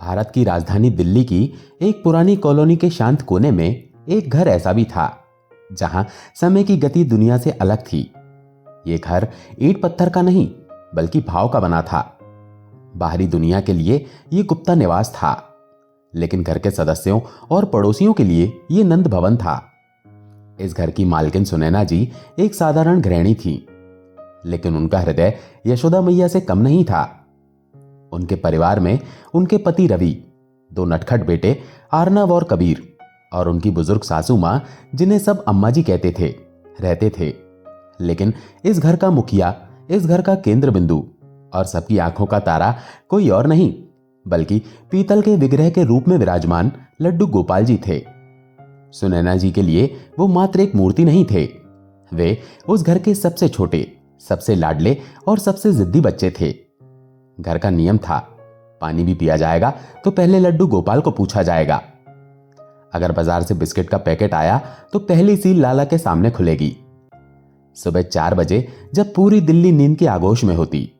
भारत की राजधानी दिल्ली की एक पुरानी कॉलोनी के शांत कोने में एक घर ऐसा भी था जहां समय की गति दुनिया से अलग थी। यह घर ईंट पत्थर का नहीं बल्कि भाव का बना था। बाहरी दुनिया के लिए यह गुप्ता निवास था, लेकिन घर के सदस्यों और पड़ोसियों के लिए यह नंद भवन था। इस घर की मालकिन सुनैना जी एक साधारण गृहिणी थी, लेकिन उनका हृदय यशोदा मैया से कम नहीं था। उनके परिवार में उनके पति रवि, दो नटखट बेटे आर्नव और कबीर और उनकी बुजुर्ग सासू मां, जिन्हें सब अम्मा जी कहते थे, रहते थे। लेकिन इस घर का मुखिया, इस घर का केंद्र बिंदु और सबकी आंखों का तारा कोई और नहीं बल्कि पीतल के विग्रह के रूप में विराजमान लड्डू गोपाल जी थे। सुनैना जी के लिए वो मात्र एक मूर्ति नहीं थे, वे उस घर के सबसे छोटे, सबसे लाडले और सबसे जिद्दी बच्चे थे। घर का नियम था, पानी भी पिया जाएगा तो पहले लड्डू गोपाल को पूछा जाएगा। अगर बाजार से बिस्किट का पैकेट आया तो पहली सील लाला के सामने खुलेगी। सुबह 4 बजे जब पूरी दिल्ली नींद के आगोश में होती,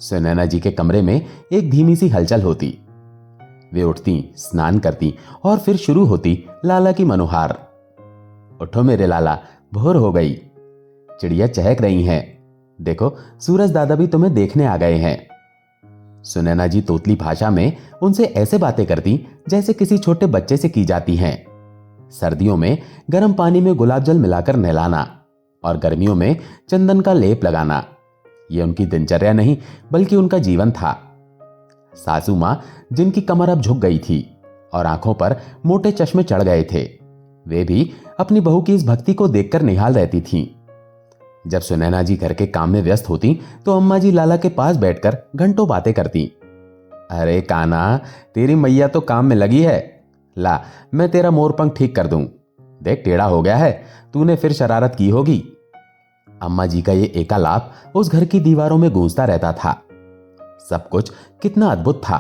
सुनैना जी के कमरे में एक धीमी सी हलचल होती। वे उठती, स्नान करती और फिर शुरू होती लाला की मनोहार। उठो मेरे लाला, भोर हो गई, चिड़िया चहक रही हैं, देखो सूरज दादा भी तुम्हें देखने आ गए हैं। सुनैना जी तोतली भाषा में उनसे ऐसे बातें करती जैसे किसी छोटे बच्चे से की जाती हैं। सर्दियों में गर्म पानी में गुलाब जल मिलाकर नहलाना और गर्मियों में चंदन का लेप लगाना, यह उनकी दिनचर्या नहीं बल्कि उनका जीवन था। सासू मां, जिनकी कमर अब झुक गई थी और आंखों पर मोटे चश्मे चढ़ गए थे, वे भी अपनी बहू की इस भक्ति को देखकर निहाल रहती थीं। जब सुनैना जी घर के काम में व्यस्त होती तो अम्मा जी लाला के पास बैठकर घंटों बातें करती। अरे काना, तेरी मैया तो काम में लगी है, ला मैं तेरा मोरपंख ठीक कर दूं, देख टेढ़ा हो गया है, तूने फिर शरारत की होगी। अम्मा जी का ये एकालाप उस घर की दीवारों में गूंजता रहता था। सब कुछ कितना अद्भुत था।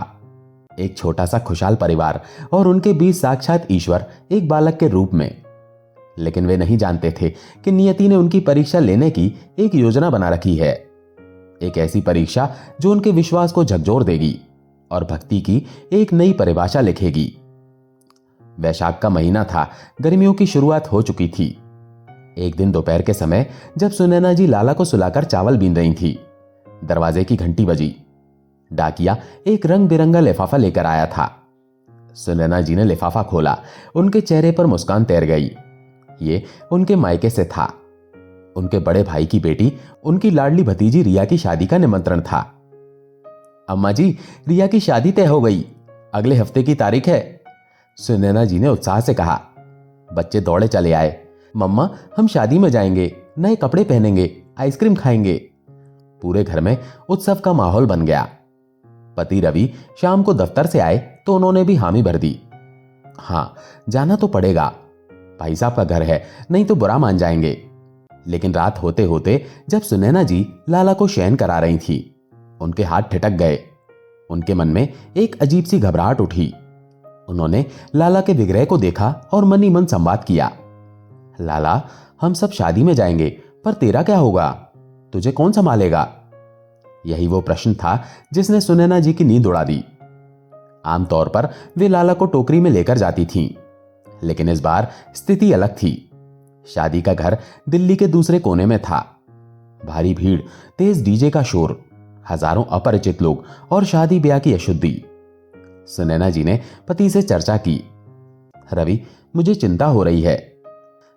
एक छोटा सा खुशहाल परिवार और उनके बीच साक्षात ईश्वर एक बालक के रूप में। लेकिन वे नहीं जानते थे कि नियति ने उनकी परीक्षा लेने की एक योजना बना रखी है। एक ऐसी परीक्षा जो उनके विश्वास को झकझोर देगी और भक्ति की एक नई परिभाषा लिखेगी। वैशाख का महीना था, गर्मियों की शुरुआत हो चुकी थी। एक दिन दोपहर के समय जब सुनैना जी लाला को सुलाकर चावल बीन रही थी, दरवाजे की घंटी बजी। डाकिया एक रंग बिरंगा लिफाफा लेकर आया था। सुनैना जी ने लिफाफा खोला, उनके चेहरे पर मुस्कान तैर गई। ये उनके मायके से था। उनके बड़े भाई की बेटी, उनकी लाडली भतीजी रिया की शादी का निमंत्रण था। अम्मा जी, रिया की शादी तय हो गई, अगले हफ्ते की तारीख है, सुनैना जी ने उत्साह से कहा। बच्चे दौड़े चले आए। मम्मा, हम शादी में जाएंगे, नए कपड़े पहनेंगे, आइसक्रीम खाएंगे। पूरे घर में उत्सव का माहौल बन गया। पति रवि शाम को दफ्तर से आए तो उन्होंने भी हामी भर दी। हां, जाना तो पड़ेगा, भाई साहब का घर है, नहीं तो बुरा मान जाएंगे। लेकिन रात होते होते जब सुनैना जी लाला को शयन करा रही थी, उनके हाथ ठिठक गए। उनके मन में एक अजीब सी घबराहट उठी। उन्होंने लाला के विग्रह को देखा और मन ही मन संवाद किया। लाला, हम सब शादी में जाएंगे, पर तेरा क्या होगा? तुझे कौन संभालेगा? यही वो प्रश्न था जिसने सुनैना जी की नींद उड़ा दी। आमतौर पर वे लाला को टोकरी में लेकर जाती थीं, लेकिन इस बार स्थिति अलग थी। शादी का घर दिल्ली के दूसरे कोने में था। भारी भीड़, तेज डीजे का शोर, हजारों अपरिचित लोग और शादी ब्याह की अशुद्धि। सुनैना जी ने पति से चर्चा की। रवि, मुझे चिंता हो रही है,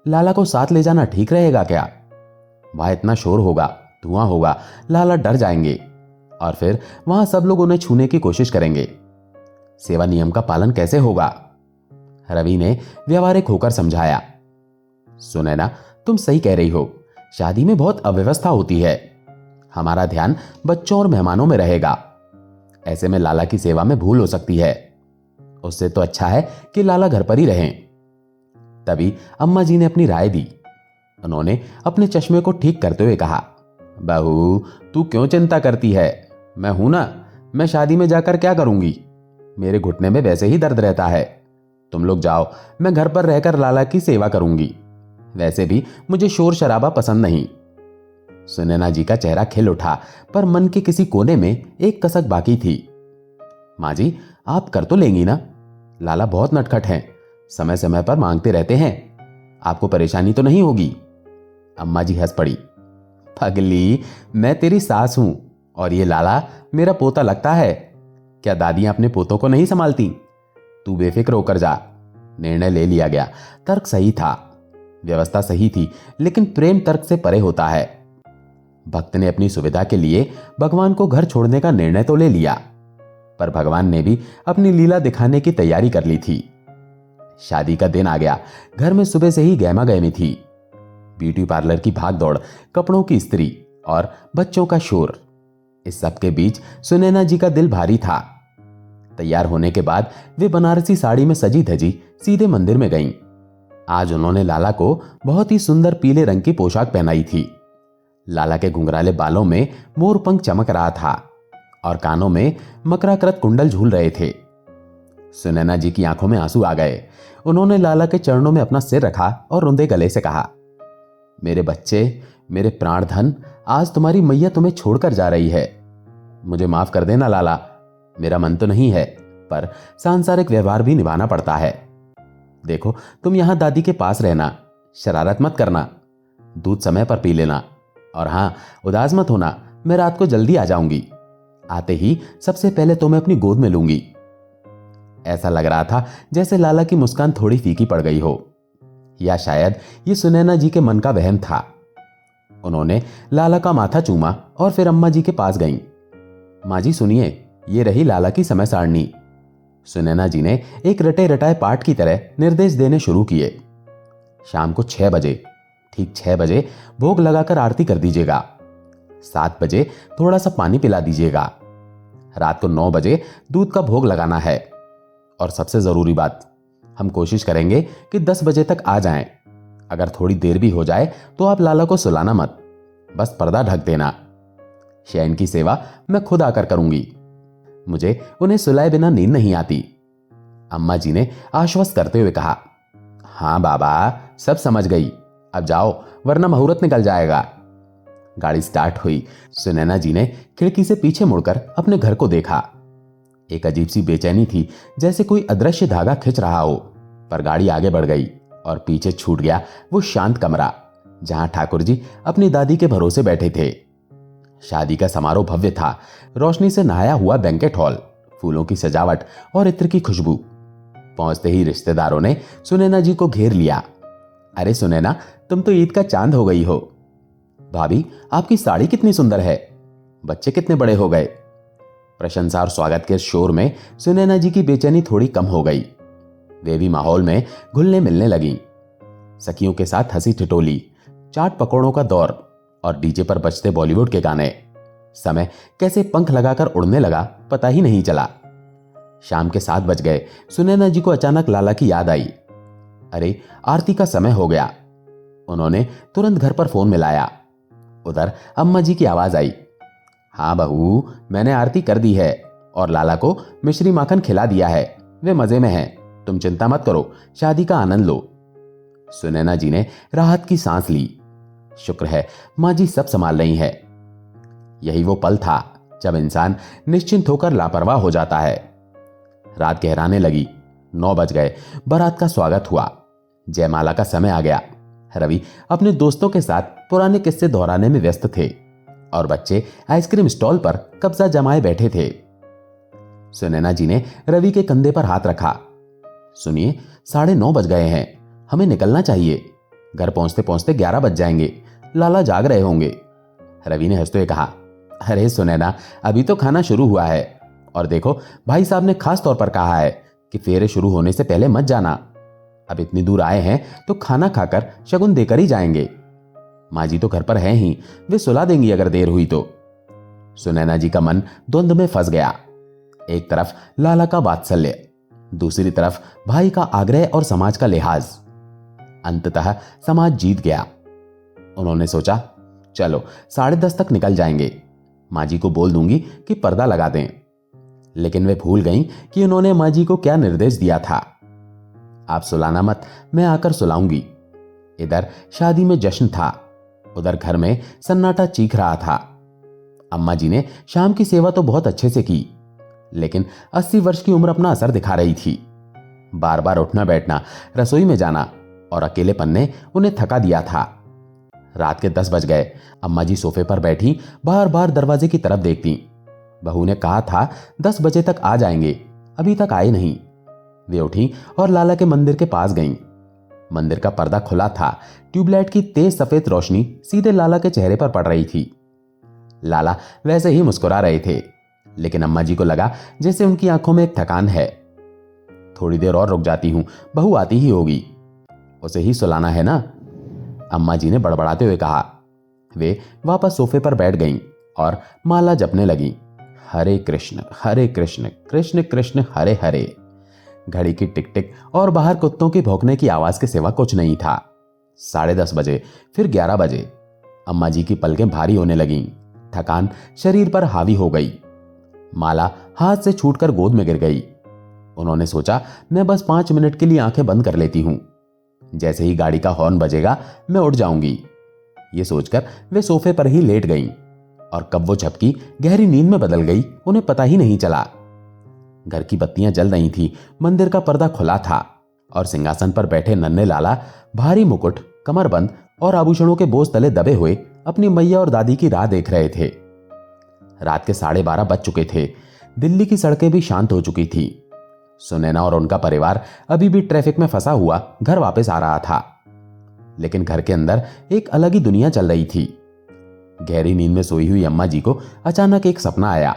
लाला को साथ ले जाना ठीक रहेगा क्या? वहां इतना शोर होगा, धुआं होगा, लाला डर जाएंगे और फिर वहां सब लोग उन्हें छूने की कोशिश करेंगे। सेवा नियम का पालन कैसे होगा? रवि ने व्यवहारिक होकर समझाया। सुनैना, तुम सही कह रही हो, शादी में बहुत अव्यवस्था होती है। हमारा ध्यान बच्चों और मेहमानों में रहेगा। ऐसे में लाला की सेवा में भूल हो सकती है। उससे तो अच्छा है कि लाला घर पर ही रहें। तभी अम्मा जी ने अपनी राय दी। उन्होंने अपने चश्मे को ठीक करते हुए कहा, बहू, तू क्यों चिंता करती है? मैं हूं ना, मैं शादी में जाकर क्या करूंगी? मेरे घुटने में वैसे ही दर्द रहता है। तुम लोग जाओ, मैं घर पर रहकर लाला की सेवा करूंगी। वैसे भी मुझे शोर शराबा पसंद नहीं। सुनैना जी का चेहरा खिल उठा, पर मन के किसी कोने में एक कसक बाकी थी। माँ जी, आप कर तो लेंगी ना? लाला बहुत नटखट हैं, समय समय पर मांगते रहते हैं, आपको परेशानी तो नहीं होगी? अम्मा जी हंस पड़ी। पगली, मैं तेरी सास हूं और ये लाला मेरा पोता लगता है। क्या दादियां अपने पोतों को नहीं संभालती? तू बेफिक्र होकर जा। निर्णय ले लिया गया। तर्क सही था, व्यवस्था सही थी, लेकिन प्रेम तर्क से परे होता है। भक्त ने अपनी सुविधा के लिए भगवान को घर छोड़ने का निर्णय तो ले लिया, पर भगवान ने भी अपनी लीला दिखाने की तैयारी कर ली थी। शादी का दिन आ गया। घर में सुबह से ही गहमा गहमी थी। ब्यूटी पार्लर की भागदौड़, कपड़ों की इस्त्री और बच्चों का शोर, इस सब के बीच सुनैना जी का दिल भारी था। तैयार होने के बाद वे बनारसी साड़ी में सजी धजी सीधे मंदिर में गईं। आज उन्होंने लाला को बहुत ही सुंदर पीले रंग की पोशाक पहनाई थी। लाला के घुंघराले बालों में मोरपंख चमक रहा था और कानों में मकराकृत कुंडल झूल रहे थे। सुनैना जी की आंखों में आंसू आ गए। उन्होंने लाला के चरणों में अपना सिर रखा और रुंधे गले से कहा, मेरे बच्चे, मेरे प्राणधन, आज तुम्हारी मैया तुम्हें छोड़कर जा रही है। मुझे माफ कर देना लाला, मेरा मन तो नहीं है, पर सांसारिक व्यवहार भी निभाना पड़ता है। देखो, तुम यहां दादी के पास रहना, शरारत मत करना, दूध समय पर पी लेना, और हां, उदास मत होना, मैं रात को जल्दी आ जाऊंगी। आते ही सबसे पहले तुम्हें अपनी गोद में लूंगी। ऐसा लग रहा था जैसे लाला की मुस्कान थोड़ी फीकी पड़ गई हो, या शायद ये सुनैना जी के मन का वहम था। उन्होंने लाला का माथा चूमा और फिर अम्मा जी के पास गईं। माँ जी सुनिए, ये रही लाला की समय सारणी। सुनैना जी ने एक रटे रटाए पाठ की तरह निर्देश देने शुरू किए। शाम को 6 बजे, ठीक 6 बजे भोग लगाकर आरती कर दीजिएगा। 7 बजे थोड़ा सा पानी पिला दीजिएगा। रात को 9 बजे दूध का भोग लगाना है। और सबसे जरूरी बात, हम कोशिश करेंगे कि 10 बजे तक आ जाएं। अगर थोड़ी देर भी हो जाए तो आप लाला को सुलाना मत, बस पर्दा ढक देना। शयन की सेवा मैं खुद आकर करूंगी। मुझे उन्हें सुलाए बिना नींद नहीं आती। अम्मा जी ने आश्वस्त करते हुए कहा, हां बाबा, सब समझ गई, अब जाओ वरना मुहूर्त निकल जाएगा। गाड़ी स्टार्ट हुई। सुनैना जी ने खिड़की से पीछे मुड़कर अपने घर को देखा। एक अजीब सी बेचैनी थी, जैसे कोई अदृश्य धागा खिंच रहा हो। पर गाड़ी आगे बढ़ गई और पीछे छूट गया वो शांत कमरा जहां ठाकुर जी अपनी दादी के भरोसे बैठे थे। शादी का समारोह भव्य था। रोशनी से नहाया हुआ बैंकेट हॉल, फूलों की सजावट और इत्र की खुशबू। पहुंचते ही रिश्तेदारों ने सुनैना जी को घेर लिया। अरे सुनैना, तुम तो ईद का चांद हो गई हो। भाभी, आपकी साड़ी कितनी सुंदर है। बच्चे कितने बड़े हो गए। प्रशंसा और स्वागत के शोर में सुनैना जी की बेचैनी थोड़ी कम हो गई। वे भी माहौल में घुलने मिलने लगी। सखियों के साथ हंसी ठिठोली, चाट पकौड़ों का दौर और डीजे पर बजते बॉलीवुड के गाने। समय कैसे पंख लगाकर उड़ने लगा पता ही नहीं चला। शाम के 7 बज गए। सुनैना जी को अचानक लाला की याद आई। अरे, आरती का समय हो गया। उन्होंने तुरंत घर पर फोन मिलाया। उधर अम्मा जी की आवाज आई, हाँ बहू, मैंने आरती कर दी है और लाला को मिश्री माखन खिला दिया है, वे मजे में हैं, तुम चिंता मत करो, शादी का आनंद लो। सुनैना जी ने राहत की सांस ली। शुक्र है माँ जी सब संभाल रही है। यही वो पल था जब इंसान निश्चिंत होकर लापरवाह हो जाता है। रात गहराने लगी। 9 बज गए। बारात का स्वागत हुआ। जयमाला का समय आ गया। रवि अपने दोस्तों के साथ पुराने किस्से दोहराने में व्यस्त थे और बच्चे आइसक्रीम स्टॉल पर कब्जा जमाए बैठे थे। सुनैना जी ने रवि के कंधे पर हाथ रखा। सुनिए, 9:30 बज गए हैं, हमें निकलना चाहिए। घर पहुंचते पहुंचते 11 बज जाएंगे, लाला जाग रहे होंगे। रवि ने हंसते हुए कहा, अरे सुनैना, अभी तो खाना शुरू हुआ है और देखो, भाई साहब ने खास तौर पर कहा है कि फेरे शुरू होने से पहले मत जाना। अब इतनी दूर आए हैं तो खाना खाकर शगुन देकर ही जाएंगे। माँ जी तो घर पर हैं ही, वे सुला देंगी अगर देर हुई तो। सुनैना जी का मन द्वंद्व में फंस गया। एक तरफ लाला का वात्सल्य, दूसरी तरफ भाई का आग्रह और समाज का लिहाज। अंततः समाज जीत गया। उन्होंने सोचा, चलो 10:30 तक निकल जाएंगे, माँ जी को बोल दूंगी कि पर्दा लगा दें। लेकिन वे भूल गईं कि उन्होंने माँ जी को क्या निर्देश दिया था। आप सुलाना मत, मैं आकर सुलाऊंगी। इधर शादी में जश्न था, उधर घर में सन्नाटा चीख रहा था। अम्मा जी ने शाम की सेवा तो बहुत अच्छे से की, लेकिन 80 वर्ष की उम्र अपना असर दिखा रही थी। बार बार उठना बैठना, रसोई में जाना और अकेलेपन ने उन्हें थका दिया था। रात के 10 बज गए। अम्मा जी सोफे पर बैठी बार बार दरवाजे की तरफ देखती। बहू ने कहा था 10 बजे तक आ जाएंगे, अभी तक आए नहीं। वे उठी और लाला के मंदिर के पास गईं। मंदिर का पर्दा खुला था। ट्यूबलाइट की तेज सफेद रोशनी सीधे लाला के चेहरे पर पड़ रही थी। लाला वैसे ही मुस्कुरा रहे थे, लेकिन अम्मा जी को लगा जैसे उनकी आंखों में एक थकान है। थोड़ी देर और रुक जाती हूं, बहू आती ही होगी, उसे ही सुलाना है ना, अम्मा जी ने बड़बड़ाते हुए कहा। वे वापस सोफे पर बैठ गईं और माला जपने लगीं। हरे कृष्ण कृष्ण कृष्ण हरे हरे। घड़ी की टिक टिक और बाहर कुत्तों के भौंकने की आवाज के सिवा कुछ नहीं था। 10:30 बजे, फिर 11 बजे। अम्मा जी की पलकें भारी होने लगीं। थकान शरीर पर हावी हो गई। माला हाथ से छूटकर गोद में गिर गई। उन्होंने सोचा मैं बस 5 मिनट के लिए आंखें बंद कर लेती हूं, जैसे ही गाड़ी का हॉर्न बजेगा मैं उठ जाऊंगी। ये सोचकर वे सोफे पर ही लेट गईं और कब वो झपकी गहरी नींद में बदल गई उन्हें पता ही नहीं चला। घर की बत्तियां जल रही थी, मंदिर का पर्दा खुला था और सिंहासन पर बैठे नन्हे लाला भारी मुकुट, कमरबंद और आभूषणों के बोझ तले दबे हुए अपनी मैया और दादी की राह देख रहे थे। रात के 12:30 बज चुके थे। दिल्ली की सड़कें भी शांत हो चुकी थी। सुनैना और उनका परिवार अभी भी ट्रैफिक में फंसा हुआ घर वापस आ रहा था, लेकिन घर के अंदर एक अलग ही दुनिया चल रही थी। गहरी नींद में सोई हुई अम्मा जी को अचानक एक सपना आया।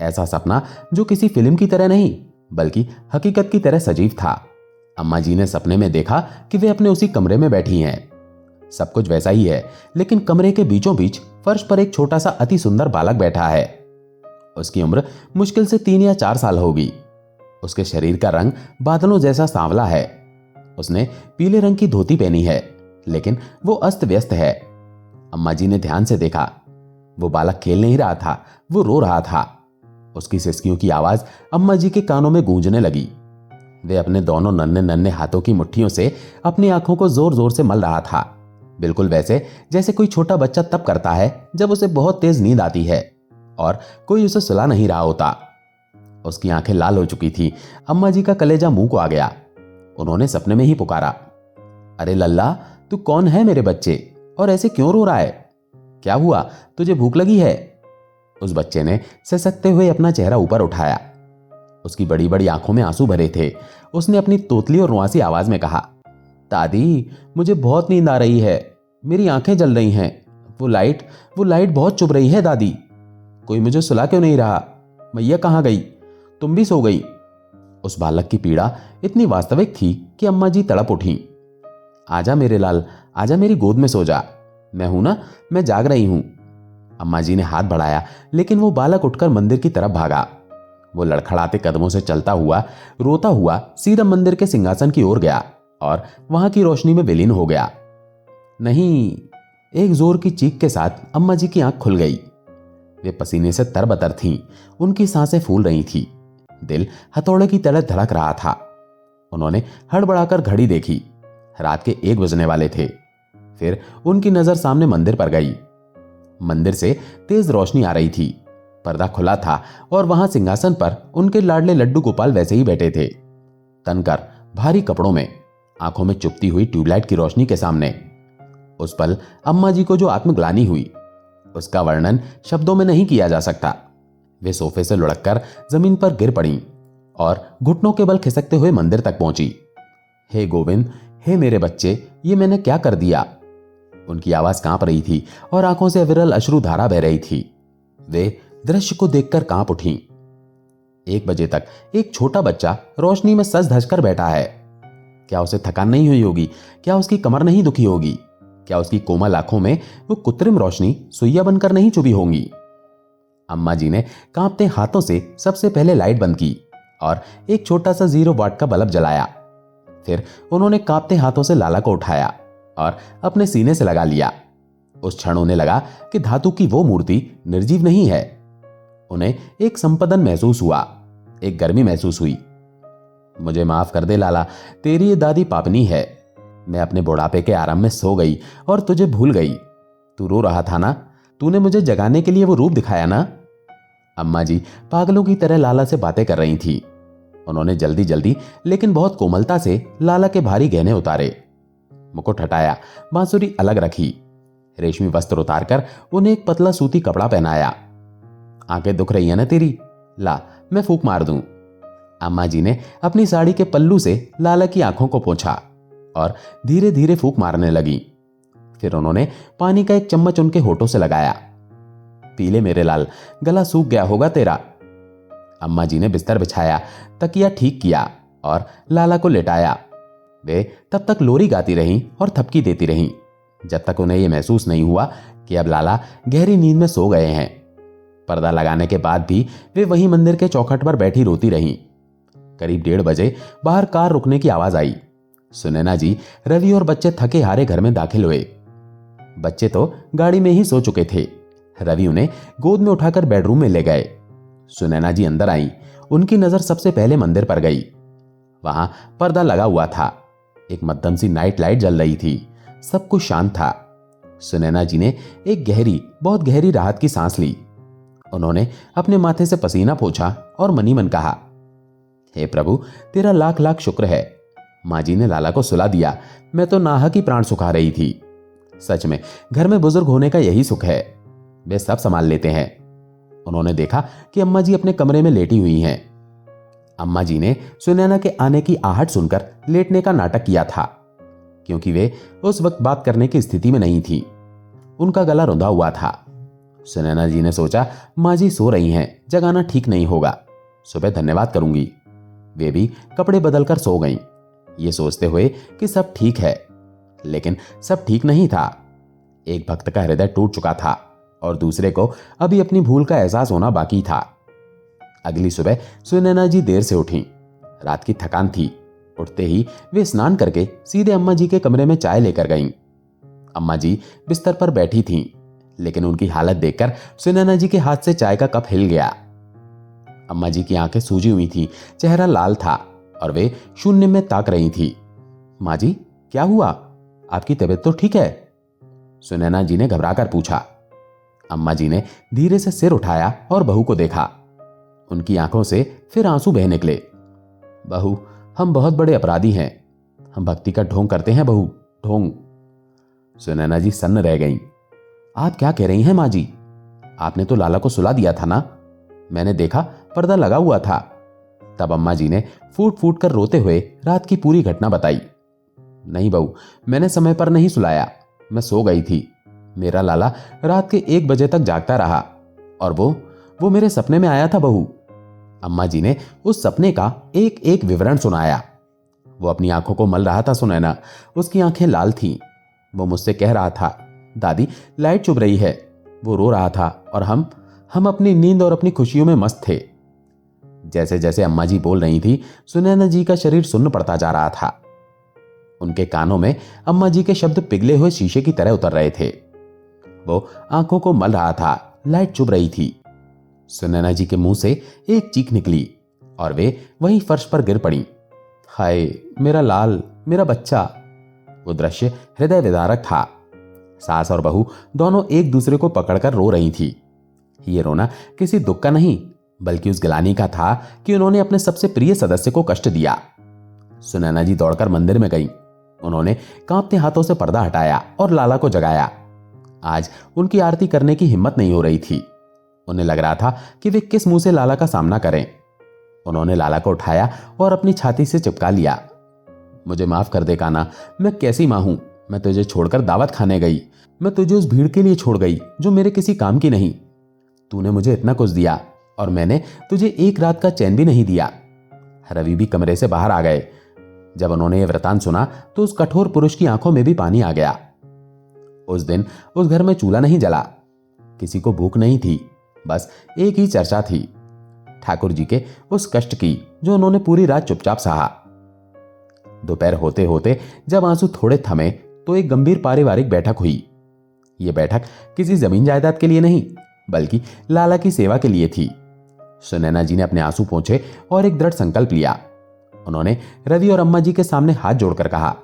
ऐसा सपना जो किसी फिल्म की तरह नहीं बल्कि हकीकत की तरह सजीव था। अम्मा जी ने सपने में देखा कि वे अपने उसी कमरे में बैठी हैं। सब कुछ वैसा ही है, लेकिन कमरे के बीचों बीच फर्श पर एक छोटा सा अति सुंदर बालक बैठा है। उसकी उम्र मुश्किल से 3 या 4 साल होगी। उसके शरीर का रंग बादलों जैसा सांवला है। उसने पीले रंग की धोती पहनी है, लेकिन वो अस्त व्यस्त है। अम्मा जी ने ध्यान से देखा। वो बालक खेल नहीं रहा था, वो रो रहा था। उसकी सिसकियों की आवाज अम्मा जी के कानों में गूंजने लगी। वे अपने दोनों नन्हे नन्हे हाथों की मुट्ठियों से अपनी आंखों को जोर जोर से मल रहा था, बिल्कुल वैसे जैसे कोई छोटा बच्चा तब करता है जब उसे बहुत तेज नींद आती है और कोई उसे सुला नहीं रहा होता। उसकी आंखें लाल हो चुकी थी। अम्मा जी का कलेजा मुंह को आ गया। उन्होंने सपने में ही पुकारा, अरे लल्ला, तू कौन है मेरे बच्चे, और ऐसे क्यों रो रहा है? क्या हुआ, तुझे भूख लगी है? उस बच्चे ने सिसकते हुए अपना चेहरा ऊपर उठाया। उसकी बड़ी बड़ी आंखों में आंसू भरे थे। उसने अपनी तोतली और रुआसी आवाज में कहा, दादी, मुझे बहुत नींद आ रही है, मेरी आंखें जल रही हैं। वो लाइट बहुत चुभ रही है दादी। कोई मुझे सुला क्यों नहीं रहा? मैया कहाँ गई? तुम भी सो गई? उस बालक की पीड़ा इतनी वास्तविक थी कि अम्मा जी तड़प उठी। आजा मेरे लाल, आजा मेरी गोद में सो जा, मैं हूं ना, मैं जाग रही हूं। अम्मा जी ने हाथ बढ़ाया, लेकिन वो बालक उठकर मंदिर की तरफ भागा। वो लड़खड़ाते कदमों से चलता हुआ, रोता हुआ सीधा मंदिर के सिंहासन की ओर गया और वहां की रोशनी में विलीन हो गया। नहीं, एक जोर की चीख के साथ अम्मा जी की आंख खुल गई। वे पसीने से तरबतर थीं, उनकी सांसें फूल रही थी, दिल हथौड़े की तरह धड़क रहा था। उन्होंने हड़बड़ाकर घड़ी देखी। रात के 1 बजने वाले थे। फिर उनकी नजर सामने मंदिर पर गई। मंदिर से तेज रोशनी आ रही थी। पर्दा खुला था और वहां सिंहासन पर उनके लाडले लड्डू गोपाल वैसे ही बैठे थे, तनकर भारी कपड़ों में, आंखों में चुभती हुई ट्यूबलाइट की रोशनी के सामने। उस पल अम्मा जी को जो आत्मग्लानि हुई, उसका वर्णन शब्दों में नहीं किया जा सकता। वे सोफे से लुढ़ककर जमीन पर गिर पड़ी और घुटनों के बल खिसकते हुए मंदिर तक पहुंची। हे गोविंद, हे मेरे बच्चे, ये मैंने क्या कर दिया? उनकी आवाज कांप रही थी और आंखों से अविरल अश्रुधारा बह रही थी। वे दृश्य को देखकर कांप उठी। 1 बजे तक एक छोटा बच्चा रोशनी में सज धज कर बैठा है। क्या उसे थकान नहीं हुई होगी? क्या उसकी कमर नहीं दुखी होगी? क्या उसकी कोमल आंखों में वो कृत्रिम रोशनी सुइया बनकर नहीं चुभी होंगी? अम्मा जी ने कांपते हाथों से सबसे पहले लाइट बंद की और एक छोटा सा 0 वाट का बल्ब जलाया। फिर उन्होंने कांपते हाथों से लाला को उठाया और अपने सीने से लगा लिया। उस क्षण उन्हें लगा कि धातु की वो मूर्ति निर्जीव नहीं है। उन्हें एक संपदन महसूस हुआ, एक गर्मी महसूस हुई। मुझे माफ कर दे लाला, तेरी ये दादी पापनी है। मैं अपने बुढ़ापे के आराम में सो गई और तुझे भूल गई। तू रो रहा था ना, तूने मुझे जगाने के लिए वो रूप दिखाया ना। अम्मा जी पागलों की तरह लाला से बातें कर रही थी। उन्होंने जल्दी जल्दी लेकिन बहुत कोमलता से लाला के भारी गहने उतारे, मुकुट हटाया, बांसुरी अलग रखी, रेशमी वस्त्र उतारकर उन्हें एक पतला सूती कपड़ा पहनाया। आंखें दुख रही है ना तेरी, ला मैं फूंक मार दूं। अम्मा जी ने अपनी साड़ी के पल्लू से लाला की आंखों को पोंछा और धीरे धीरे फूंक मारने लगी। फिर उन्होंने पानी का एक चम्मच उनके होठों से लगाया। पीले मेरे लाल, गला सूख गया होगा तेरा। अम्मा जी ने बिस्तर बिछाया, तकिया ठीक किया और लाला को लेटाया। वे तब तक लोरी गाती रहीं और थपकी देती रहीं जब तक उन्हें यह महसूस नहीं हुआ कि अब लाला गहरी नींद में सो गए हैं। पर्दा लगाने के बाद भी वे वहीं मंदिर के चौखट पर बैठी रोती रहीं। करीब 1:30 बजे बाहर कार रुकने की आवाज आई। सुनैना जी, रवि और बच्चे थके हारे घर में दाखिल हुए। बच्चे तो गाड़ी में ही सो चुके थे। रवि उन्हें गोद में उठाकर बेडरूम में ले गए। सुनैना जी अंदर आई। उनकी नजर सबसे पहले मंदिर पर गई। वहां पर्दा लगा हुआ था, एक मध्यम सी नाइट लाइट जल रही थी, सब कुछ शांत था। सुनैना जी ने एक गहरी, बहुत गहरी राहत की सांस ली। उन्होंने अपने माथे से पसीना पोंछा और मनी मन कहा, हे प्रभु, तेरा लाख लाख शुक्र है। माँ जी ने लाला को सुला दिया। मैं तो नाहक ही प्राण सुखा रही थी। सच में घर में बुजुर्ग होने का यही सुख है, वे सब संभाल लेते हैं। उन्होंने देखा कि अम्मा जी अपने कमरे में लेटी हुई हैं। अम्मा जी ने सुनैना के आने की आहट सुनकर लेटने का नाटक किया था, क्योंकि वे उस वक्त बात करने की स्थिति में नहीं थी। उनका गला रुंधा हुआ था। सुनैना जी ने सोचा, माँ जी सो रही हैं, जगाना ठीक नहीं होगा, सुबह धन्यवाद करूंगी। वे भी कपड़े बदलकर सो गईं, ये सोचते हुए कि सब ठीक है। लेकिन सब ठीक नहीं था। एक भक्त का हृदय टूट चुका था और दूसरे को अभी अपनी भूल का एहसास होना बाकी था। अगली सुबह सुनैना जी देर से उठी। रात की थकान थी। उठते ही वे स्नान करके सीधे अम्मा जी के कमरे में चाय लेकर गईं। अम्मा जी बिस्तर पर बैठी थीं, लेकिन उनकी हालत देखकर सुनैना जी के हाथ से चाय का कप हिल गया। अम्मा जी की आंखें सूजी हुई थी, चेहरा लाल था और वे शून्य में ताक रही थी। माँ जी, क्या हुआ? आपकी तबीयत तो ठीक है? सुनैना जी ने घबराकर पूछा। अम्मा जी ने धीरे से सिर उठाया और बहू को देखा। उनकी आंखों से फिर आंसू बह निकले। बहू, हम बहुत बड़े अपराधी हैं। हम भक्ति का ढोंग करते हैं बहू, ढोंग। सुनैना जी सन्न रह गईं। आप क्या कह रही हैं माँ जी? आपने तो लाला को सुला दिया था ना? मैंने देखा पर्दा लगा हुआ था। तब अम्मा जी ने फूट फूट कर रोते हुए रात की पूरी घटना बताई। नहीं बहू, मैंने समय पर नहीं सुलाया, मैं सो गई थी। मेरा लाला रात के 1 बजे तक जागता रहा और वो मेरे सपने में आया था बहू। अम्मा जी ने उस सपने का एक एक विवरण सुनाया। वो अपनी आंखों को मल रहा था सुनैना, उसकी आंखें लाल थीं। वो मुझसे कह रहा था, दादी लाइट चुभ रही है। वो रो रहा था और हम अपनी नींद और अपनी खुशियों में मस्त थे। जैसे जैसे अम्मा जी बोल रही थी, सुनैना जी का शरीर सुन्न पड़ता जा रहा था। उनके कानों में अम्मा जी के शब्द पिघले हुए शीशे की तरह उतर रहे थे। वो आंखों को मल रहा था, लाइट चुभ रही थी। सुनैना जी के मुंह से एक चीख निकली और वे वहीं फर्श पर गिर पड़ी। हाय मेरा लाल, मेरा बच्चा। वो दृश्य हृदय विदारक था। सास और बहू दोनों एक दूसरे को पकड़कर रो रही थी। ये रोना किसी दुख का नहीं, बल्कि उस गिलानी का था कि उन्होंने अपने सबसे प्रिय सदस्य को कष्ट दिया। सुनैना जी दौड़कर मंदिर में गईं। उन्होंने कांपते हाथों से पर्दा हटाया और लाला को जगाया। आज उनकी आरती करने की हिम्मत नहीं हो रही थी। उन्हें लग रहा था कि वे किस मुंह से लाला का सामना करें। उन्होंने लाला को उठाया और अपनी छाती से चिपका लिया। मुझे माफ कर दे काना, मैं कैसी मां हूं? मैं तुझे छोड़कर दावत खाने गई। मैं तुझे उस भीड़ के लिए छोड़ गई जो मेरे किसी काम की नहीं। तूने मुझे इतना कुछ दिया और मैंने तुझे एक रात का चैन भी नहीं दिया। रवि भी कमरे से बाहर आ गए। जब उन्होंने यह वृतांत सुना तो उस कठोर पुरुष की आंखों में भी पानी आ गया। उस दिन उस घर में चूल्हा नहीं जला, किसी को भूख नहीं थी, बस एक ही चर्चा थी, ठाकुर जी के उस कष्ट की जो उन्होंने पूरी रात चुपचाप सहा। दोपहर होते होते जब आंसू थोड़े थमे तो एक गंभीर पारिवारिक बैठक हुई। यह बैठक किसी जमीन जायदाद के लिए नहीं, बल्कि लाला की सेवा के लिए थी। सुनैना जी ने अपने आंसू पोंछे और एक दृढ़ संकल्प लिया। उन्होंने रवि और अम्मा जी के सामने हाथ जोड़कर कहा,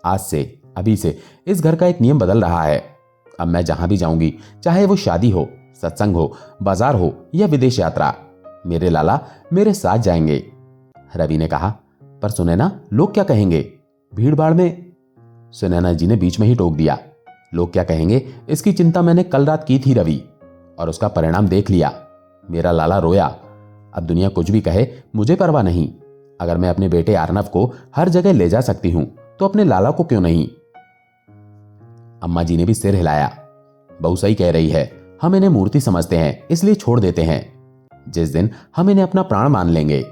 आज से, अभी से इस घर का एक नियम बदल रहा है। अब मैं जहां भी जाऊंगी, चाहे वो शादी हो, सत्संग हो, बाजार हो या विदेश यात्रा, मेरे लाला मेरे साथ जाएंगे। रवि ने कहा, पर सुनैना, लोग क्या कहेंगे? भीड़ भाड़ में। सुनैना जी ने बीच में ही टोक दिया, लोग क्या कहेंगे इसकी चिंता मैंने कल रात की थी रवि, और उसका परिणाम देख लिया। मेरा लाला रोया। अब दुनिया कुछ भी कहे मुझे परवाह नहीं। अगर मैं अपने बेटे अर्नव को हर जगह ले जा सकती हूं तो अपने लाला को क्यों नहीं? अम्मा जी ने भी सिर हिलाया। बहू सही कह रही है, हम इन्हें मूर्ति समझते हैं इसलिए छोड़ देते हैं। जिस दिन हम इन्हें अपना प्राण मान लेंगे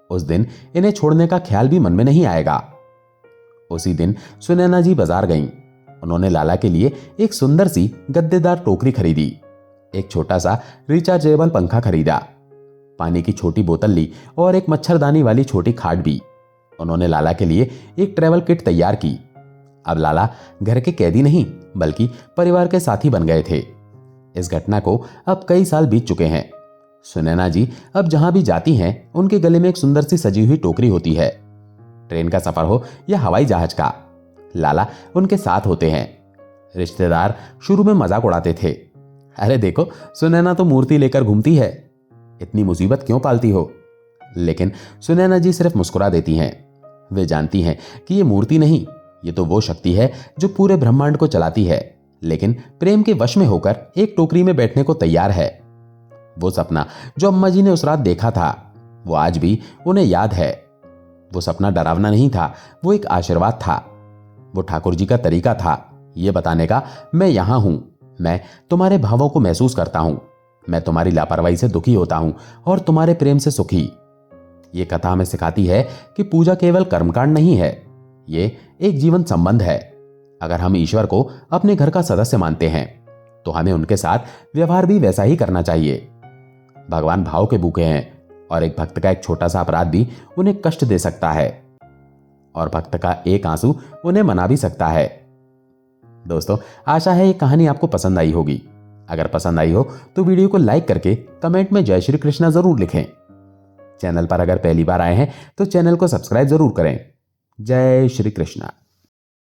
उस दिन इन्हें छोड़ने का ख्याल भी मन में नहीं आएगा। उसी दिन सुनैना जी बाजार गईं। उन्होंने लाला के लिए एक सुंदर सी गद्देदार टोकरी खरीदी, एक छोटा सा रिचार्जेबल पंखा खरीदा, पानी की छोटी बोतल ली और एक मच्छरदानी वाली छोटी खाट भी। उन्होंने लाला के लिए एक ट्रैवल किट तैयार की। अब लाला घर के कैदी नहीं बल्कि परिवार के साथी बन गए थे। इस घटना को अब कई साल बीत चुके हैं। सुनैना जी अब जहां भी जाती हैं उनके गले में एक सुंदर सी सजी हुई टोकरी होती है। ट्रेन का सफर हो या हवाई जहाज का, लाला उनके साथ होते हैं। रिश्तेदार शुरू में मजाक उड़ाते थे, अरे देखो सुनैना तो मूर्ति लेकर घूमती है, इतनी मुसीबत क्यों पालती हो? लेकिन सुनैना जी सिर्फ मुस्कुरा देती हैं। वे जानती हैं कि ये मूर्ति नहीं, ये तो वो शक्ति है जो पूरे ब्रह्मांड को चलाती है, लेकिन प्रेम के वश में होकर एक टोकरी में बैठने को तैयार है। वो सपना जो अम्मा जी ने उस रात देखा था वो आज भी उन्हें याद है। वो सपना डरावना नहीं था, वो एक आशीर्वाद था। वो ठाकुर जी का तरीका था ये बताने का, मैं यहां हूं, मैं तुम्हारे भावों को महसूस करता हूं, मैं तुम्हारी लापरवाही से दुखी होता हूं और तुम्हारे प्रेम से सुखी। ये कथा हमें सिखाती है कि पूजा केवल कर्मकांड नहीं है, ये एक जीवन संबंध है। अगर हम ईश्वर को अपने घर का सदस्य मानते हैं तो हमें उनके साथ व्यवहार भी वैसा ही करना चाहिए। भगवान भाव के भूखे हैं और एक भक्त का एक छोटा सा अपराध भी उन्हें कष्ट दे सकता है और भक्त का एक आंसू उन्हें मना भी सकता है। दोस्तों, आशा है ये कहानी आपको पसंद आई होगी। अगर पसंद आई हो तो वीडियो को लाइक करके कमेंट में जय श्री कृष्णा जरूर लिखें। चैनल पर अगर पहली बार आए हैं तो चैनल को सब्सक्राइब जरूर करें। जय श्री कृष्णा।